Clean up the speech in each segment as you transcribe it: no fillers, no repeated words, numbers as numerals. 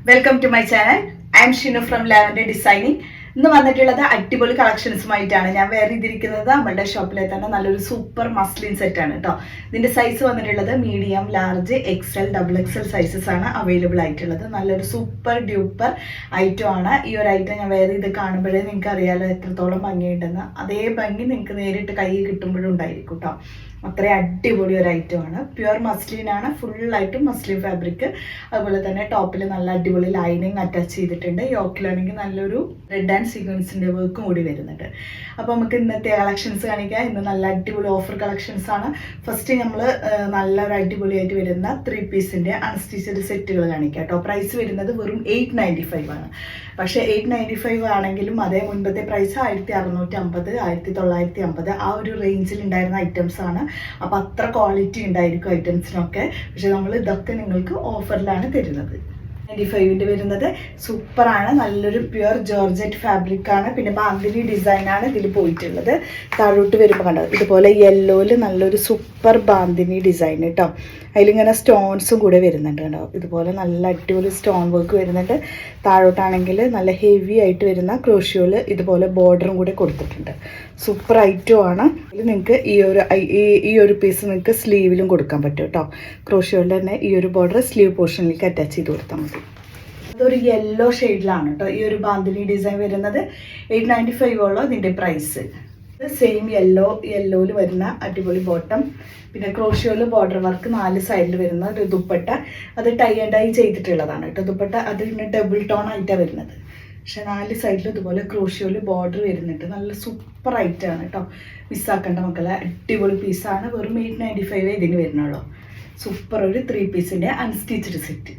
Welcome to my channel. I am Shinu from lavender designing. ഇന്ന് വന്നിട്ടുള്ളത് അടിപൊളി കളക്ഷൻസുമായിട്ടാണ്. ഞാൻ വേറെ ഇതിരിക്കുന്നത് നമ്മളുടെ ഷോപ്പിലെ തന്നെ നല്ലൊരു സൂപ്പർ മസ്ലിൻ സെറ്റാണ് കേട്ടോ. ഇതിന്റെ സൈസ് വന്നിട്ടുള്ളത് medium, large, XL, double XL sizes ആണ് അവൈലബിൾ ആയിട്ടുള്ളത്. നല്ലൊരു സൂപ്പർ ഡ്യൂപ്പർ ഐറ്റം ആണ്. ഈ ഒരു ഐറ്റം ഞാൻ വേറെ ഇത് കാണുമ്പോഴേ നിങ്ങൾക്ക് അറിയാലോ എത്രത്തോളം ഭംഗിയുണ്ടെന്ന്. അതേ ഭംഗി നിങ്ങൾക്ക് നേരിട്ട് കൈ കിട്ടുമ്പോഴും ഉണ്ടായിരിക്കും കേട്ടോ. അത്രയും അടിപൊളി ഒരു ഐറ്റമാണ്. പ്യുവർ മസ്ലിനാണ്, ഫുള്ളായിട്ടും മസ്ലിൻ ഫാബ്രിക്. അതുപോലെ തന്നെ ടോപ്പിൽ നല്ല അടിപൊളി ലൈനിങ് അറ്റാച്ച് ചെയ്തിട്ടുണ്ട്. യോക്കിലാണെങ്കിൽ നല്ലൊരു റെഡ് ആൻഡ് സീക്വൻസിൻ്റെ വർക്കും കൂടി വരുന്നുണ്ട്. അപ്പോൾ നമുക്ക് ഇന്നത്തെ കളക്ഷൻസ് കാണിക്കാം. ഇന്ന് നല്ല അടിപൊളി ഓഫർ കളക്ഷൻസ് ആണ്. ഫസ്റ്റ് നമ്മൾ നല്ലൊരു അടിപൊളിയായിട്ട് വരുന്ന 3 പീസിൻ്റെ അൺസ്റ്റിച്ചഡ് സെറ്റുകൾ കാണിക്കാം കേട്ടോ. പ്രൈസ് വരുന്നത് വെറും 895 ആണ്. പക്ഷേ 895 ആണെങ്കിലും അതേ മുൻപത്തെ പ്രൈസ് 1650, 1950 ആ ഒരു റേഞ്ചിൽ ഉണ്ടായിരുന്ന ഐറ്റംസ് ആണ്. അപ്പോൾ അത്ര ക്വാളിറ്റി ഉണ്ടായിരിക്കും ഐറ്റംസിനൊക്കെ. പക്ഷെ നമ്മൾ ഇതൊക്കെ നിങ്ങൾക്ക് ഓഫറിലാണ് തരുന്നത്. 95ൻ്റെ വരുന്നത് സൂപ്പറാണ്. നല്ലൊരു പ്യുവർ ജോർജറ്റ് ഫാബ്രിക് ആണ്. പിന്നെ ബാന്തിനി ഡിസൈനാണ് ഇതിൽ പോയിട്ടുള്ളത്. താഴോട്ട് വരുമ്പോൾ കണ്ടോ ഇതുപോലെ യെല്ലോയിൽ നല്ലൊരു സൂപ്പർ ബാന്തിനി ഡിസൈൻ കേട്ടോ. അതിലിങ്ങനെ സ്റ്റോൺസും കൂടെ വരുന്നുണ്ട് കേട്ടോ. ഇതുപോലെ നല്ല അടിപൊളി സ്റ്റോൺ വർക്ക് വരുന്നുണ്ട്. താഴോട്ടാണെങ്കിൽ നല്ല ഹെവി ആയിട്ട് വരുന്ന ക്രോഷ്യോയിൽ ഇതുപോലെ ബോർഡറും കൂടെ കൊടുത്തിട്ടുണ്ട്. സൂപ്പർ ഐറ്റവും ആണ്. ഇതിൽ നിങ്ങൾക്ക് ഈ ഒരു പീസ് നിങ്ങൾക്ക് സ്ലീവിലും കൊടുക്കാൻ പറ്റും കേട്ടോ. ക്രോഷ്യോയിൽ തന്നെ ഈ ഒരു ബോർഡർ സ്ലീവ് പോർഷനിലേക്ക് അറ്റാച്ച് ചെയ്ത് കൊടുത്താൽ മതി. അതൊരു യെല്ലോ ഷെയ്ഡിലാണ് കേട്ടോ ഈ ഒരു ബാന്തിനി ഡിസൈൻ വരുന്നത്. 895 ഉള്ളൂ ഇതിൻ്റെ പ്രൈസ്. സെയിം യെല്ലോയിൽ വരുന്ന അടിപൊളി ബോട്ടം, പിന്നെ ക്രോഷ്യോയിൽ ബോർഡർ വർക്ക് 4 സൈഡിൽ വരുന്ന ഒരു ദുപ്പട്ട. അത് ടൈ ആൻഡ് ഡൈ ചെയ്തിട്ടുള്ളതാണ് കേട്ടോ. ദുപ്പട്ട അത് പിന്നെ ഡബിൾ ടോൺ ആയിട്ടാണ് വരുന്നത്. പക്ഷെ 4 സൈഡിൽ ഇതുപോലെ ക്രോഷ്യോയിൽ ബോർഡർ വരുന്നുണ്ട്. നല്ല സൂപ്പർ ഐറ്റമാണ് കേട്ടോ. മിസ്സാക്കേണ്ട മക്കളെ, അടിപൊളി പീസാണ്. വെറും 895 ഇതിന് വരുന്നുള്ളൂ. സൂപ്പർ ഒരു 3 പീസിൻ്റെ അൺസ്റ്റിച്ചഡ് സെറ്റ്.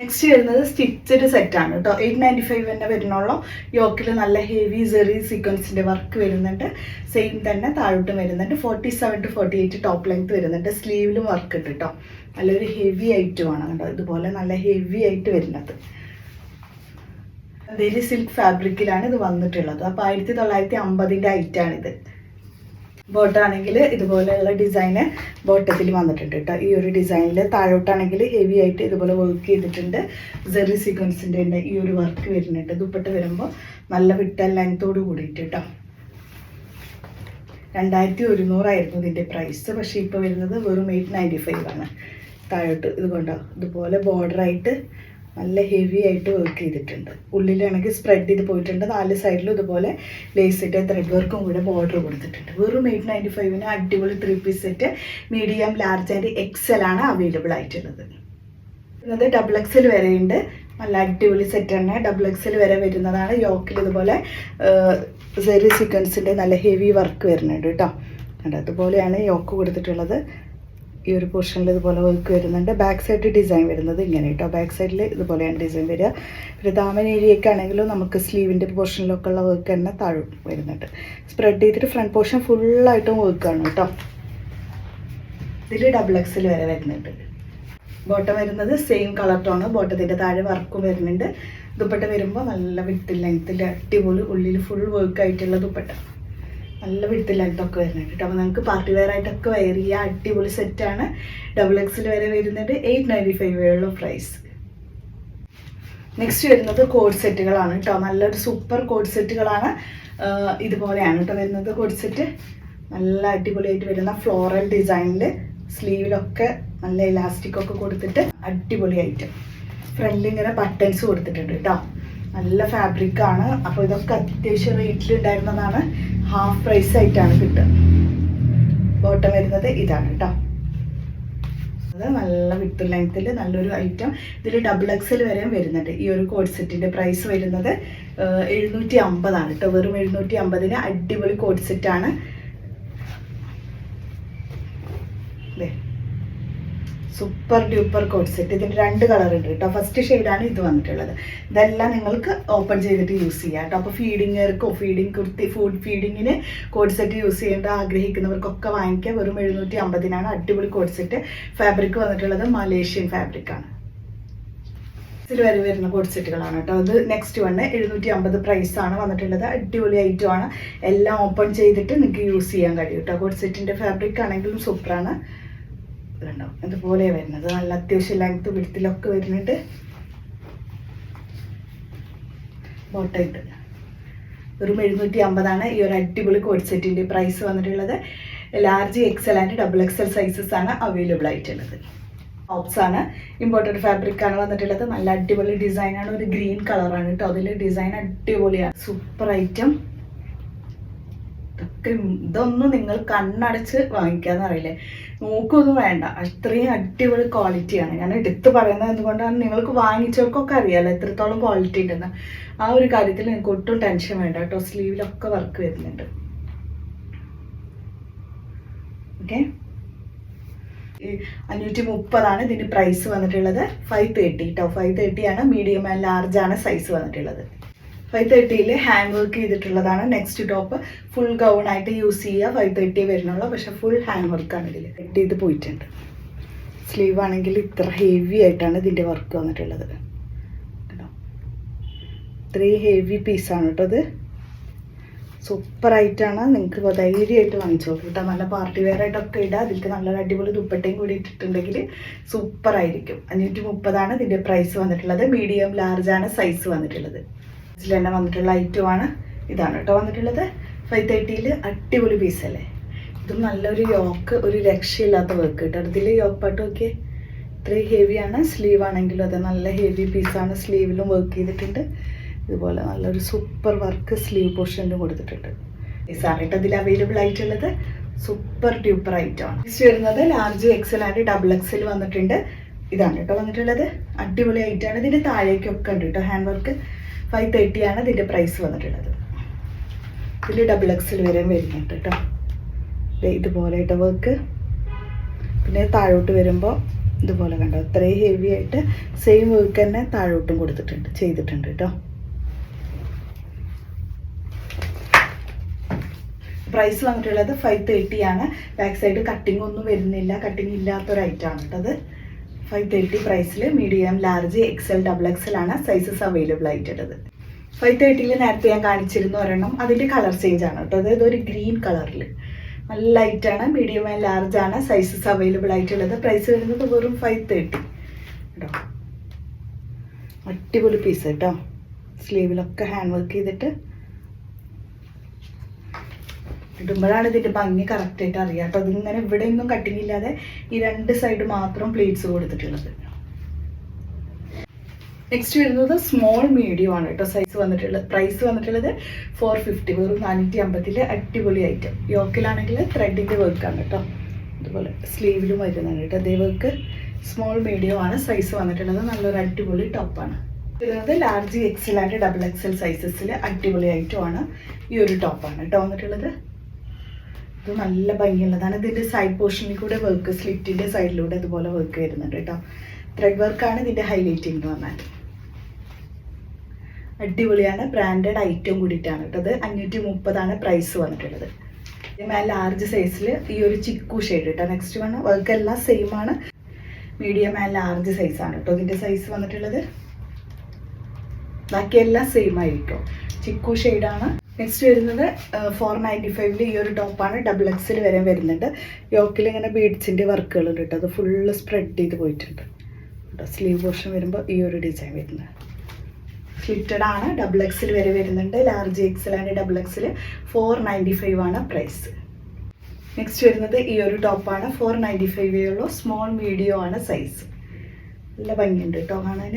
നെക്സ്റ്റ് വരുന്നത് സ്റ്റിച്ചഡ് സെറ്റാണ് കേട്ടോ. 895 തന്നെ വരുന്നുള്ളൂ. യോക്കിൽ നല്ല ഹെവി സെറി സീക്വൻസിൻ്റെ വർക്ക് വരുന്നുണ്ട്. സെയിം തന്നെ താഴോട്ടും വരുന്നുണ്ട്. 47 to 48 ടോപ്പ് ലെങ്ത് വരുന്നുണ്ട്. സ്ലീവിലും വർക്ക് ഉണ്ട് കേട്ടോ. നല്ലൊരു ഹെവി ഐറ്റമാണ് കേട്ടോ. ഇതുപോലെ നല്ല ഹെവി ആയിട്ട് വരുന്നത് ഡെയിലി സിൽക്ക് ഫാബ്രിക്കിലാണ് ഇത് വന്നിട്ടുള്ളത്. അപ്പോൾ 1950ൻ്റെ ഐറ്റാണിത്. ബോട്ടാണെങ്കിൽ ഇതുപോലെയുള്ള ഡിസൈന് ബോട്ടത്തിൽ വന്നിട്ടുണ്ട് കേട്ടോ. ഈ ഒരു ഡിസൈനിൽ താഴോട്ടാണെങ്കിൽ ഹെവി ആയിട്ട് ഇതുപോലെ വർക്ക് ചെയ്തിട്ടുണ്ട്. സെറി സീക്വൻസിൻ്റെ ഉണ്ട് ഈ ഒരു വർക്ക് വരുന്നുണ്ട്. ദുപ്പട്ട വരുമ്പോൾ നല്ല വിട്ട ലെങ്ത്തോട് കൂടിയിട്ട് കേട്ടോ. 2100 ആയിരുന്നു ഇതിൻ്റെ പ്രൈസ്. പക്ഷേ ഇപ്പോൾ വരുന്നത് വെറും 895 ആണ്. താഴോട്ട് ഇതുകൊണ്ടോ ഇതുപോലെ ബോർഡറായിട്ട് നല്ല ഹെവി ആയിട്ട് വർക്ക് ചെയ്തിട്ടുണ്ട്. ഉള്ളിലാണെങ്കിൽ സ്പ്രെഡ് ചെയ്ത് പോയിട്ടുണ്ട്. 4 സൈഡിലും ഇതുപോലെ ലേസിൻ്റെ ത്രെഡ് വർക്കും കൂടെ ബോർഡർ കൊടുത്തിട്ടുണ്ട്. വെറും 895ന് അടിപൊളി 3 piece set medium, large and XL ആണ് അവൈലബിൾ ആയിട്ടുള്ളത്. ഇത് ഡബിൾ എക്സൽ വരെയുണ്ട്. നല്ല അടിപൊളി സെറ്റാണ്. ഡബിൾ എക്സൽ വരെ വരുന്നതാണ്. യോക്കിൽ ഇതുപോലെ സെറി സീക്വൻസിൻ്റെ നല്ല ഹെവി വർക്ക് വരുന്നുണ്ട് കേട്ടോ. അതുപോലെയാണ് യോക്ക് കൊടുത്തിട്ടുള്ളത്. ഈ ഒരു പോർഷനിൽ ഇതുപോലെ വർക്ക് വരുന്നുണ്ട്. ബാക്ക് സൈഡ് ഡിസൈൻ വരുന്നത് ഇങ്ങനെ കേട്ടോ. ബാക്ക് സൈഡിൽ ഇതുപോലെയാണ് ഡിസൈൻ വരിക. പിന്നെ ദാമൻ ഏരിയയൊക്കെ ആണെങ്കിലും നമുക്ക് സ്ലീവിൻ്റെ പോർഷനിലൊക്കെ ഉള്ള വർക്ക് തന്നെ താഴെ വരുന്നുണ്ട്. സ്പ്രെഡ് ചെയ്തിട്ട് ഫ്രണ്ട് പോർഷൻ ഫുള്ളായിട്ടും വർക്കാണ് കേട്ടോ. ഇതിൽ ഡബിൾ എക്സൽ വരെ വരുന്നുണ്ട്. ബോട്ടം വരുന്നത് സെയിം കളർ ടോണ്. ബോട്ടത്തിൻ്റെ താഴെ വർക്കും വരുന്നുണ്ട്. ദുപ്പട്ട വരുമ്പോൾ നല്ല വിട്ട് ലെങ്ത്തിൽ അടിപൊളി ഉള്ളിൽ ഫുൾ വർക്ക് ആയിട്ടുള്ള ദുപ്പട്ട. നല്ല വിട്ട് ലെങ്ത്തൊക്കെ വരുന്നുണ്ട് കേട്ടോ. അപ്പോൾ നമുക്ക് പാർട്ടി വെയർ ആയിട്ടൊക്കെ വെയർ ചെയ്യുക. അടിപൊളി സെറ്റാണ്. ഡബിൾ എക്സിൽ വരെ വരുന്നുണ്ട്. 895 ഉള്ള പ്രൈസ്. നെക്സ്റ്റ് വരുന്നത് കോഡ് സെറ്റുകളാണ് കേട്ടോ. നല്ലൊരു സൂപ്പർ കോഡ് സെറ്റുകളാണ്. ഇതുപോലെയാണ് കേട്ടോ വരുന്നത് കോഡ് സെറ്റ്. നല്ല അടിപൊളിയായിട്ട് വരുന്ന ഫ്ലോറൽ ഡിസൈനിൽ സ്ലീവിലൊക്കെ നല്ല ഇലാസ്റ്റിക്കൊക്കെ കൊടുത്തിട്ട് അടിപൊളി ഐറ്റം. ഫ്രണ്ടിൽ ഇങ്ങനെ ബട്ടൺസ് കൊടുത്തിട്ടുണ്ട് കേട്ടോ. നല്ല ഫാബ്രിക്കാണ്. അപ്പോൾ ഇതൊക്കെ അത്യാവശ്യം റേറ്റിൽ ഉണ്ടായിരുന്നതാണ്. ഹാഫ് പ്രൈസ് ആയിട്ടാണ് കിട്ടുക. ബോട്ടം വരുന്നത് ഇതാണ് കേട്ടോ. അത് നല്ല വിത്ത് ലെങ്ത്തിൽ നല്ലൊരു ഐറ്റം. ഇതിൽ ഡബിൾ എക്സൽ വരെയും വരുന്നുണ്ട്. ഈ ഒരു കോഡ് സെറ്റിൻ്റെ പ്രൈസ് വരുന്നത് 750 ആണ് കേട്ടോ. വെറും 750ന് അടിപൊളി കോഡ് സെറ്റാണ്. Super duper code set. ഇതിന് 2 കളർ ഉണ്ട് കേട്ടോ. ഫസ്റ്റ് ഷെയ്ഡാണ് ഇത് വന്നിട്ടുള്ളത്. ഇതെല്ലാം നിങ്ങൾക്ക് ഓപ്പൺ ചെയ്തിട്ട് യൂസ് ചെയ്യാം കേട്ടോ. അപ്പോൾ ഫീഡിങ്ങർക്കോ ഫുഡ് ഫീഡിങ്ങിന് കോഡ് സെറ്റ് യൂസ് ചെയ്യേണ്ട ആഗ്രഹിക്കുന്നവർക്കൊക്കെ വാങ്ങിക്കുക. വെറും 750നാണ് അടിപൊളി കോഡ് സെറ്റ്. ഫാബ്രിക് വന്നിട്ടുള്ളത് മലേഷ്യൻ ഫാബ്രിക്കാണ്. ഇതിൽ വരെ വരുന്ന കോഡ് സെറ്റുകളാണ് കേട്ടോ. അത് നെക്സ്റ്റ് വണ് 750 പ്രൈസാണ് വന്നിട്ടുള്ളത്. അടിപൊളി ഐറ്റമാണ്. എല്ലാം ഓപ്പൺ ചെയ്തിട്ട് നിങ്ങൾക്ക് യൂസ് ചെയ്യാൻ കഴിയും കേട്ടോ. കോഡ് സെറ്റിൻ്റെ ഫാബ്രിക് ആണെങ്കിലും സൂപ്പറാണ്. ഇതുണ്ടാവും ഇതുപോലെ വരുന്നത്. നല്ല അത്യാവശ്യം ലെങ്ത്ത് വിഡ്ത്തിലൊക്കെ വരുന്നുണ്ട്. ബോട്ടായിട്ട് വെറും 750 ഈ ഒരു അടിപൊളി കോഡ് സെറ്റിൻ്റെ പ്രൈസ് വന്നിട്ടുള്ളത്. Large XL and double XL sizes ആണ് അവൈലബിൾ ആയിട്ടുള്ളത്. ടോപ്സ് ആണ്, ഇമ്പോർട്ടഡ് ഫാബ്രിക് ആണ് വന്നിട്ടുള്ളത്. നല്ല അടിപൊളി ഡിസൈനാണ്, ഒരു ഗ്രീൻ കളറാണ് കേട്ടോ. അതിൽ ഡിസൈൻ അടിപൊളിയാണ്, സൂപ്പർ ഐറ്റം. ഇതൊന്നും നിങ്ങൾ കണ്ണടച്ച് വാങ്ങിക്കാന്ന് അറിയില്ലേ, നോക്കൊന്നും വേണ്ട, അത്രയും അടിപൊളി ക്വാളിറ്റിയാണ്. ഞാൻ എടുത്ത് പറയുന്നത് എന്തുകൊണ്ടാണ്, നിങ്ങൾക്ക് വാങ്ങിച്ചവർക്കൊക്കെ അറിയാമല്ലോ എത്രത്തോളം ക്വാളിറ്റി ഉണ്ടെന്ന്. ആ ഒരു കാര്യത്തിൽ നിങ്ങൾക്ക് ഒട്ടും ടെൻഷൻ വേണ്ട കേട്ടോ. സ്ലീവിലൊക്കെ വർക്ക് വരുന്നുണ്ട്. ഓക്കെ, 530 ഇതിൻ്റെ പ്രൈസ് വന്നിട്ടുള്ളത്. 530 കേട്ടോ, 530 ആണ്. മീഡിയം ആൻഡ് ലാർജ് ആണ് സൈസ് വന്നിട്ടുള്ളത്. 530 ഹാൻഡ് വർക്ക് ചെയ്തിട്ടുള്ളതാണ്. നെക്സ്റ്റ് ടോപ്പ് ഫുൾ ഗൗൺ ആയിട്ട് യൂസ് ചെയ്യുക. 530 വരുന്നുള്ളൂ, പക്ഷെ ഫുൾ ഹാൻഡ് വർക്കാണ് ഇതിൽ കട്ട് ചെയ്ത് പോയിട്ടുണ്ട്. സ്ലീവ് ആണെങ്കിൽ ഇത്ര ഹെവി ആയിട്ടാണ് ഇതിൻ്റെ വർക്ക് വന്നിട്ടുള്ളത് കേട്ടോ. ഇത്രയും ഹെവി പീസാണ് കേട്ടോ ഇത്. സൂപ്പറായിട്ടാണ്, നിങ്ങൾക്ക് ധൈര്യമായിട്ട് വാങ്ങിച്ചു നോക്കും കേട്ടോ. നല്ല പാർട്ടി വെയർ ആയിട്ടൊക്കെ ഇടുക. അതിലേക്ക് നല്ലൊരു അടിപൊളി ദുപ്പട്ടയും കൂടി ഇട്ടിട്ടുണ്ടെങ്കിൽ സൂപ്പറായിരിക്കും. 530 ഇതിൻ്റെ പ്രൈസ് വന്നിട്ടുള്ളത്. മീഡിയം ലാർജ് ആണ് സൈസ് വന്നിട്ടുള്ളത്. ഇതിൽ തന്നെ വന്നിട്ടുള്ള ഐറ്റമാണ് ഇതാണ് കേട്ടോ വന്നിട്ടുള്ളത്. 530 അടിപൊളി പീസല്ലേ. ഇതും നല്ലൊരു യോക്ക്, ഒരു രക്ഷയില്ലാത്ത വർക്ക് കേട്ടോ. ഇതിൽ യോക്ക് പാട്ട് നോക്കിയേ, ഇത്രയും ഹെവിയാണ്. സ്ലീവ് ആണെങ്കിലും അതെ നല്ല ഹെവി പീസാണ്. സ്ലീവിലും വർക്ക് ചെയ്തിട്ടുണ്ട്. ഇതുപോലെ നല്ലൊരു സൂപ്പർ വർക്ക് സ്ലീവ് പോർഷനിലും കൊടുത്തിട്ടുണ്ട്. പീസാണ് കേട്ടോ ഇതിൽ അവൈലബിൾ ആയിട്ടുള്ളത്. സൂപ്പർ ഡ്യൂപ്പർ ഐറ്റമാണ്. നെക്സ്റ്റ് വരുന്നത് large XL and double Excel വന്നിട്ടുണ്ട്. ഇതാണ് കേട്ടോ വന്നിട്ടുള്ളത്. അടിപൊളി ഐറ്റമാണ്. ഇതിൻ്റെ താഴേക്കൊക്കെ ഉണ്ട് കേട്ടോ ഹാൻഡ് വർക്ക്. 530 ആണ് ഇതിൻ്റെ പ്രൈസ് വന്നിട്ടുള്ളത്. ഇതിൽ ഡബിൾ എക്സൽ വരെ വരുന്നുണ്ട് കേട്ടോ. ഇതുപോലെ കേട്ടോ വർക്ക്. പിന്നെ താഴോട്ട് വരുമ്പോൾ ഇതുപോലെ കണ്ടോ, ഇത്രയും ഹെവി ആയിട്ട് സെയിം വർക്ക് തന്നെ താഴോട്ടും ചെയ്തിട്ടുണ്ട് കേട്ടോ. പ്രൈസ് വന്നിട്ടുള്ളത് 530 ആണ്. ബാക്ക് സൈഡ് കട്ടിംഗ് ഒന്നും വരുന്നില്ല, കട്ടിംഗ് ഇല്ലാത്തൊരു ഐറ്റമാണ് കേട്ടോ അത്. 530 പ്രൈസിൽ medium large XL double Excel ആണ് സൈസസ് അവൈലബിൾ ആയിട്ടുള്ളത്. 530 നേരത്തെ ഞാൻ കാണിച്ചിരുന്നു ഒരെണ്ണം, അതിൻ്റെ കളർ ചേഞ്ച് ആണ് കേട്ടോ. അതായത് ഒരു ഗ്രീൻ കളറിൽ നല്ല ലൈറ്റാണ്. മീഡിയം ആൻഡ് ലാർജ് ആണ് സൈസസ് അവൈലബിൾ ആയിട്ടുള്ളത്. പ്രൈസ് വരുന്നത് വെറും 530 കേട്ടോ. അടിപൊളി പീസ് കേട്ടോ. സ്ലീവിലൊക്കെ ഹാൻഡ് വർക്ക് ചെയ്തിട്ട് ഇടുമ്പോഴാണ് ഇതിൻ്റെ ഭംഗി കറക്റ്റായിട്ട് അറിയാം കേട്ടോ. അതിങ്ങനെ ഇവിടെ ഒന്നും കട്ടിങ് ഇല്ലാതെ ഈ രണ്ട് സൈഡ് മാത്രം പ്ലേറ്റ്സ് കൊടുത്തിട്ടുള്ളത്. നെക്സ്റ്റ് വരുന്നത് സ്മോൾ മീഡിയം ആണ് കേട്ടോ സൈസ് വന്നിട്ടുള്ളത്. പ്രൈസ് വന്നിട്ടുള്ളത് 450, വെറും 450 അടിപൊളി ഐറ്റം. യോക്കിലാണെങ്കിൽ ത്രെഡിൻ്റെ വർക്കാണ് കേട്ടോ. അതുപോലെ സ്ലീവിലും വരുന്നുണ്ട് കേട്ടോ അതേ വർക്ക്. സ്മോൾ മീഡിയം ആണ് സൈസ് വന്നിട്ടുള്ളത്. നല്ലൊരു അടിപൊളി ടോപ്പാണ്. വരുന്നത് large XL and double XL സൈസസിൽ അടിപൊളി ഐറ്റമാണ്. ഈ ഒരു ടോപ്പാണ് കേട്ടോ വന്നിട്ടുള്ളത്. ഇത് നല്ല ഭംഗിയുള്ളതാണ്. ഇതിൻ്റെ സൈഡ് പോർഷനിൽ കൂടെ വർക്ക്, സ്ലിറ്റിൻ്റെ സൈഡിലൂടെ ഇതുപോലെ വർക്ക് വരുന്നുണ്ട് കേട്ടോ. ത്രെഡ് വർക്കാണ് ഇതിൻ്റെ ഹൈലൈറ്റിംഗ് എന്ന് പറഞ്ഞാൽ. അടിപൊളിയാണ്, ബ്രാൻഡഡ് ഐറ്റം കൂടിയിട്ടാണ് കേട്ടോ. അത് 530 പ്രൈസ് വന്നിട്ടുള്ളത്. ലാർജ് സൈസിൽ ഈ ഒരു ചിക്കു ഷെയ്ഡ് കേട്ടോ. നെക്സ്റ്റ് വൺ വർക്ക് എല്ലാം സെയിം ആണ്. മീഡിയം ആൻഡ് ലാർജ് സൈസാണ് കേട്ടോ ഇതിൻ്റെ സൈസ് വന്നിട്ടുള്ളത്. ബാക്കിയെല്ലാം സെയിം ആയിരിക്കും. ചിക്കു ഷെയ്ഡാണ്. നെക്സ്റ്റ് വരുന്നത് 495 ഈ ഒരു ടോപ്പാണ്. ഡബിൾ എക്സിൽ വരെ വരുന്നുണ്ട്. യോക്കിൽ ഇങ്ങനെ ബീഡ്സിൻ്റെ വർക്കുകളുണ്ട് കേട്ടോ. അത് ഫുള്ള് സ്പ്രെഡ് ചെയ്ത് പോയിട്ടുണ്ട് കേട്ടോ. സ്ലീവ് പോർഷൻ വരുമ്പോൾ ഈ ഒരു ഡിസൈൻ വരുന്നത് സ്ലിറ്റഡ് ആണ്. ഡബിൾ എക്സിൽ വരെ വരുന്നുണ്ട്. ലാർജ് എക്സൽ ആൻഡ് ഡബിൾ എക്സിൽ 495 ആണ് പ്രൈസ്. നെക്സ്റ്റ് വരുന്നത് ഈ ഒരു ടോപ്പാണ്. 495 ഉള്ളൂ. സ്മോൾ മീഡിയം ആണ് സൈസ്. നല്ല ഭംഗിയുണ്ട് കേട്ടോ കാണാൻ.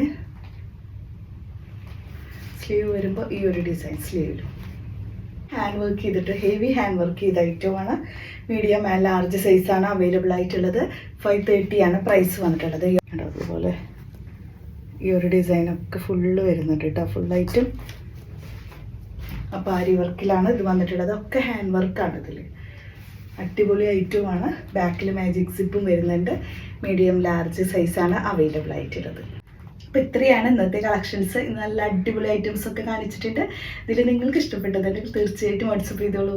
സ്ലീവ് വരുമ്പോൾ ഈ ഒരു ഡിസൈൻ സ്ലീവിലും ഹാൻഡ് വർക്ക് ചെയ്തിട്ട് ഹെവി ഹാൻഡ് വർക്ക് ചെയ്ത ഐറ്റമാണ്. മീഡിയം ആൻഡ് ലാർജ് സൈസാണ് അവൈലബിൾ ആയിട്ടുള്ളത്. 530 ആണ് പ്രൈസ് വന്നിട്ടുള്ളത്. അതുപോലെ ഈ ഒരു ഡിസൈനൊക്കെ ഫുള്ള് വരുന്നുണ്ട് കേട്ടോ. ഫുള്ളായിട്ടും അപ്പോൾ ആരി വർക്കിലാണ് ഇത് വന്നിട്ടുള്ളത്. ഒക്കെ ഹാൻഡ് വർക്കാണ് ഇതിൽ. അടിപൊളി ഐറ്റമാണ്. ബാക്കിൽ മാജിക് സിപ്പും വരുന്നുണ്ട്. മീഡിയം ലാർജ് സൈസാണ് അവൈലബിൾ ആയിട്ടുള്ളത്. അപ്പോൾ ഇത്രയാണ് ഇന്നത്തെ കളക്ഷൻസ്. നല്ല അടിപൊളി ഐറ്റംസ് ഒക്കെ കാണിച്ചിട്ടുണ്ട്. ഇതിൽ നിങ്ങൾക്ക് ഇഷ്ടപ്പെട്ടതുണ്ടെങ്കിൽ തീർച്ചയായിട്ടും വാട്സപ്പ് ചെയ്തോളൂ.